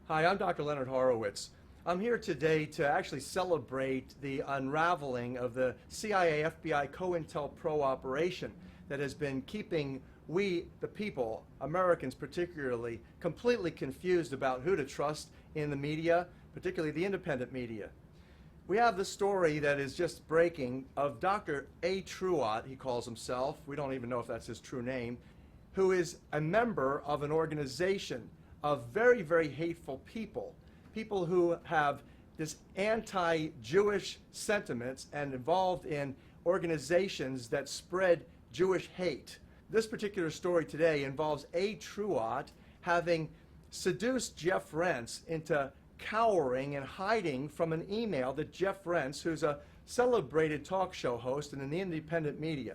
Hi, I'm Dr. Leonard Horowitz. I'm here today to actually celebrate the unraveling of the CIA-FBI COINTELPRO operation that has been keeping we, the people, Americans particularly, completely confused about who to trust in the media, particularly the independent media. We have the story that is just breaking of Dr. A. Truott, he calls himself, we don't even know if that's his true name, who is a member of an organization of very, very hateful people, people who have this anti-Jewish sentiments and involved in organizations that spread Jewish hate. This particular story today involves A. Truott having seduced Jeff Rense into cowering and hiding from an email that Jeff Rense, who's a celebrated talk show host and in the independent media,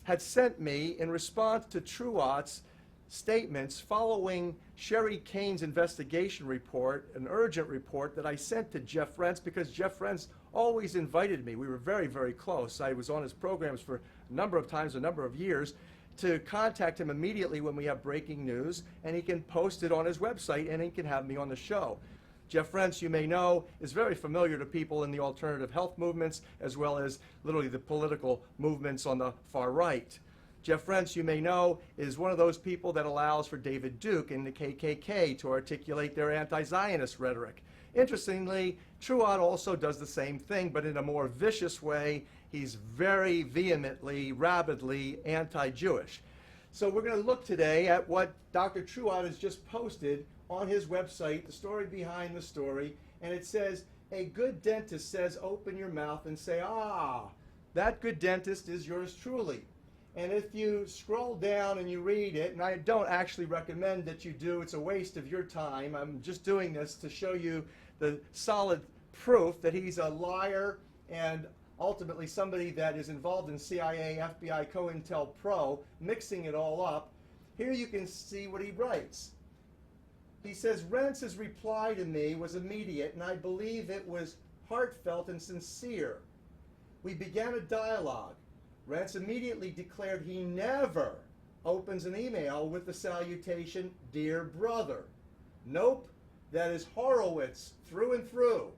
had sent me in response to Truott's statements following Sherry Kane's investigation report, an urgent report that I sent to Jeff Rense because Jeff Rense always invited me. We were very, very close. I was on his programs for a number of times, a number of years, to contact him immediately when we have breaking news, and he can post it on his website and he can have me on the show. Jeff Rense, you may know, is very familiar to people in the alternative health movements as well as literally the political movements on the far right. Jeff Rense, you may know, is one of those people that allows for David Duke and the KKK to articulate their anti-Zionist rhetoric. Interestingly, Truott also does the same thing, but in a more vicious way. He's very vehemently, rabidly anti-Jewish. So we're going to look today at what Dr. Truott has just posted on his website, the story behind the story, and it says, "A good dentist says open your mouth and say, ah, that good dentist is yours truly." And if you scroll down and you read it, and I don't actually recommend that you do, it's a waste of your time. I'm just doing this to show you the solid proof that he's a liar and ultimately somebody that is involved in CIA, FBI, COINTELPRO, mixing it all up. Here you can see what he writes. He says, "Rense's reply to me was immediate, and I believe it was heartfelt and sincere. We began a dialogue. Rense immediately declared he never opens an email with the salutation, 'Dear brother.' Nope, that is Horowitz through and through.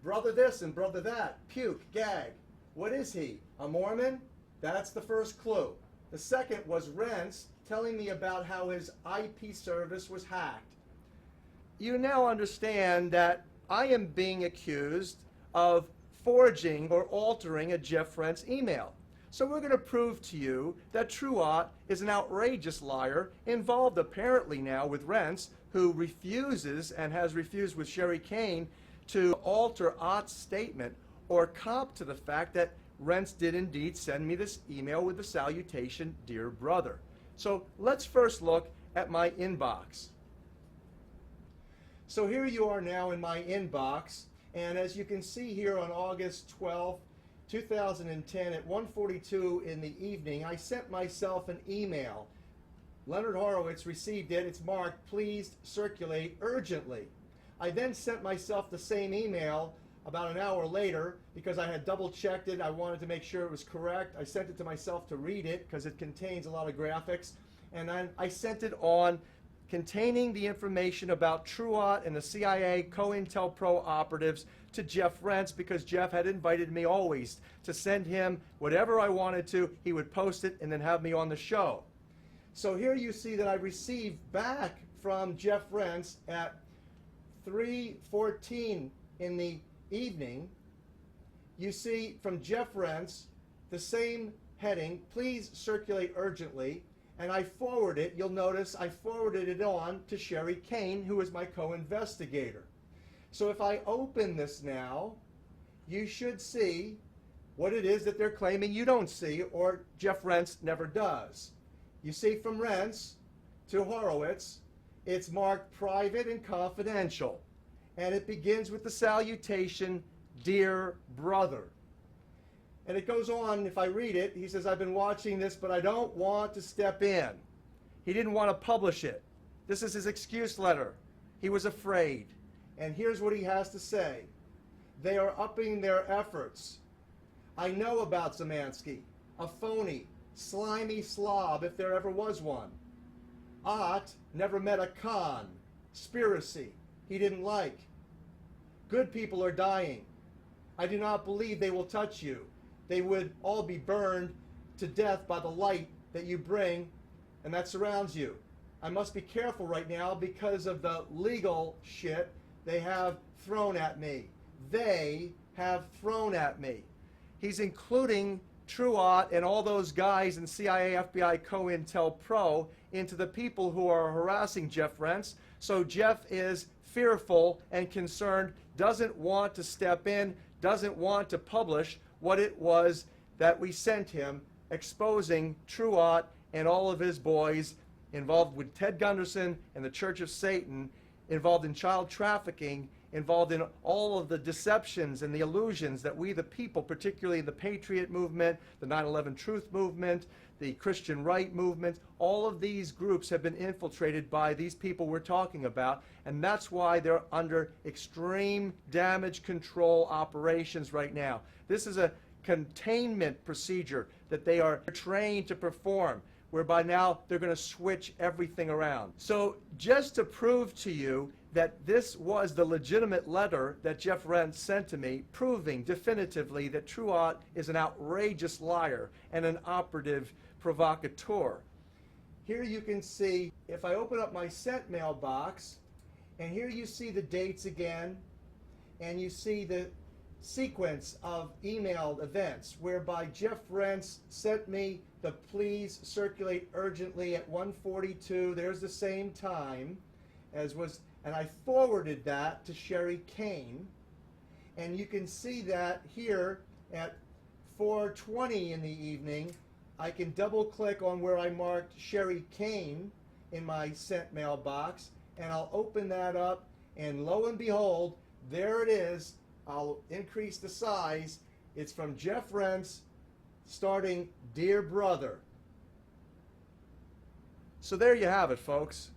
Brother this and brother that, puke, gag. What is he, a Mormon? That's the first clue. The second was Rense telling me about how his IP service was hacked." You now understand that I am being accused of forging or altering a Jeff Rense email. So we're going to prove to you that Truott is an outrageous liar, involved apparently now with Rense, who refuses and has refused with Sherry Kane to alter Ott's statement or cop to the fact that Rense did indeed send me this email with the salutation, "Dear brother." So let's first look at my inbox. So here you are now in my inbox, and as you can see here on August 12th, 2010 at 1:42 in the evening, I sent myself an email. Leonard Horowitz received it. It's marked, "Please circulate urgently." I then sent myself the same email about an hour later because I had double checked it. I wanted to make sure it was correct. I sent it to myself to read it because it contains a lot of graphics. And then I sent it on containing the information about Truott and the CIA COINTELPRO operatives to Jeff Rense because Jeff had invited me always to send him whatever I wanted to. He would post it and then have me on the show. So here you see that I received back from Jeff Rense at 3:14 in the evening. You see from Jeff Rense the same heading, "Please circulate urgently." And I forwarded it, you'll notice I forwarded it on to Sherry Kane, who is my co-investigator. So if I open this now, you should see what it is that they're claiming you don't see, or Jeff Rense never does. You see from Rense to Horowitz, it's marked private and confidential. And it begins with the salutation, "Dear brother." And it goes on, if I read it, he says, "I've been watching this, but I don't want to step in." He didn't want to publish it. This is his excuse letter. He was afraid. And here's what he has to say. "They are upping their efforts. I know about Zemansky, a phony, slimy slob if there ever was one. Ott never met a con, conspiracy, he didn't like. Good people are dying. I do not believe they will touch you. They would all be burned to death by the light that you bring and that surrounds you. I must be careful right now because of the legal shit they have thrown at me. They have thrown at me. He's including Truott and all those guys in CIA, FBI, COINTELPRO into the people who are harassing Jeff Rense. So Jeff is fearful and concerned, doesn't want to step in, doesn't want to publish what it was that we sent him, exposing Truott and all of his boys involved with Ted Gunderson and the Church of Satan, involved in child trafficking, involved in all of the deceptions and the illusions that we the people, particularly the Patriot movement, the 9/11 Truth movement, the Christian Right movement, all of these groups have been infiltrated by these people we're talking about, and that's why they're under extreme damage control operations right now. This is a containment procedure that they are trained to perform, whereby now they're going to switch everything around. So just to prove to you that this was the legitimate letter that Jeff Rense sent to me, proving definitively that Truott is an outrageous liar and an operative provocateur. Here you can see, if I open up my sent mailbox, and here you see the dates again, and you see the sequence of emailed events whereby Jeff Rense sent me the please circulate urgently at 1:42. There's the same time as was, and I forwarded that to Sherry Kane, and you can see that here at 4:20 in the evening. I can double click on where I marked Sherry Kane in my sent mailbox, and I'll open that up, and lo and behold, there it is. I'll increase the size. It's from Jeff Rense, starting, "Dear Brother." So there you have it, folks.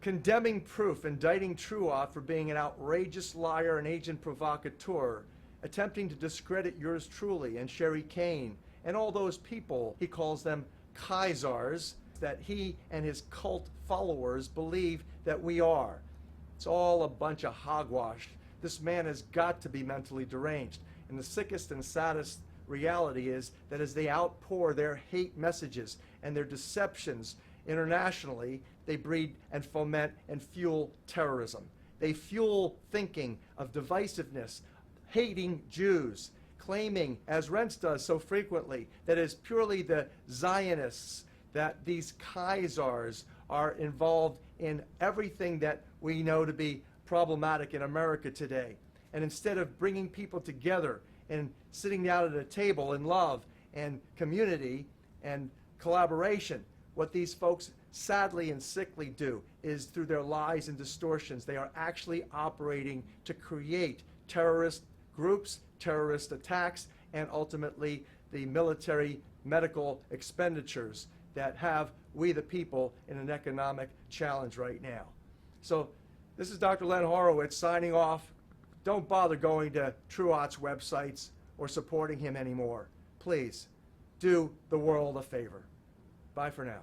Condemning proof, indicting Truott for being an outrageous liar and agent provocateur, attempting to discredit yours truly and Sherry Kane and all those people, he calls them Kaisars, that he and his cult followers believe that we are. It's all a bunch of hogwash. This man has got to be mentally deranged. And the sickest and saddest reality is that as they outpour their hate messages and their deceptions internationally, they breed and foment and fuel terrorism. They fuel thinking of divisiveness, hating Jews, claiming, as Rense does so frequently, that it's purely the Zionists, that these Kaisars are involved in everything that we know to be problematic in America today. And instead of bringing people together and sitting down at a table in love and community and collaboration, what these folks sadly and sickly do is through their lies and distortions, they are actually operating to create terrorist groups, terrorist attacks, and ultimately the military medical expenditures that have we the people in an economic challenge right now. So this is Dr. Len Horowitz signing off. Don't bother going to Truott's websites or supporting him anymore. Please do the world a favor. Bye for now.